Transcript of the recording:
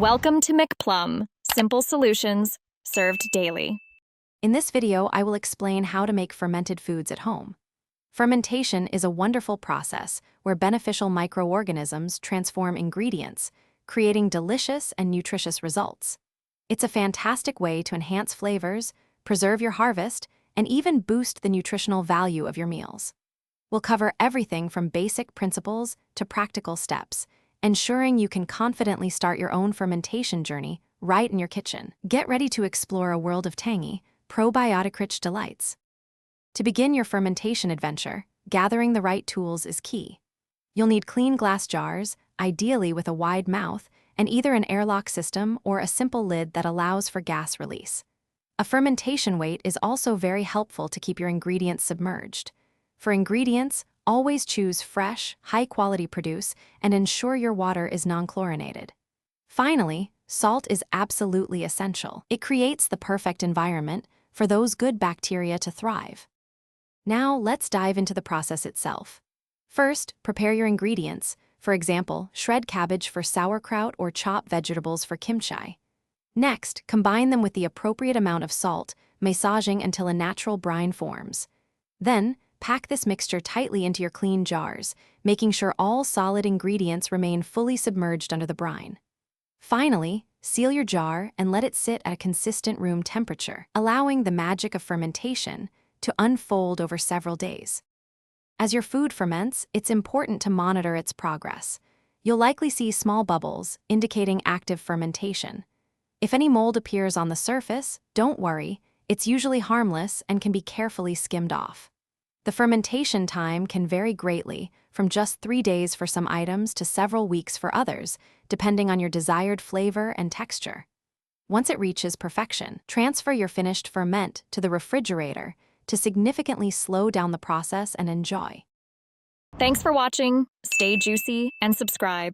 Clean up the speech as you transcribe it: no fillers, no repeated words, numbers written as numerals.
Welcome to McPlum, simple solutions served daily. In this video, I will explain how to make fermented foods at home. Fermentation is a wonderful process where beneficial microorganisms transform ingredients, creating delicious and nutritious results. It's a fantastic way to enhance flavors, preserve your harvest, and even boost the nutritional value of your meals. We'll cover everything from basic principles to practical steps, ensuring you can confidently start your own fermentation journey right in your kitchen. Get ready to explore a world of tangy, probiotic-rich delights. To begin your fermentation adventure, gathering the right tools is key. You'll need clean glass jars, ideally with a wide mouth, and either an airlock system or a simple lid that allows for gas release. A fermentation weight is also very helpful to keep your ingredients submerged. For ingredients, always choose fresh, high-quality produce and ensure your water is non-chlorinated. Finally, salt is absolutely essential. It creates the perfect environment for those good bacteria to thrive. Now, let's dive into the process itself. First, prepare your ingredients. For example, shred cabbage for sauerkraut or chop vegetables for kimchi. Next, combine them with the appropriate amount of salt, massaging until a natural brine forms. Then, pack this mixture tightly into your clean jars, making sure all solid ingredients remain fully submerged under the brine. Finally, seal your jar and let it sit at a consistent room temperature, allowing the magic of fermentation to unfold over several days. As your food ferments, it's important to monitor its progress. You'll likely see small bubbles, indicating active fermentation. If any mold appears on the surface, don't worry, it's usually harmless and can be carefully skimmed off. The fermentation time can vary greatly, from just 3 days for some items to several weeks for others, depending on your desired flavor and texture. Once it reaches perfection, transfer your finished ferment to the refrigerator to significantly slow down the process and enjoy. Thanks for watching. Stay juicy and subscribe.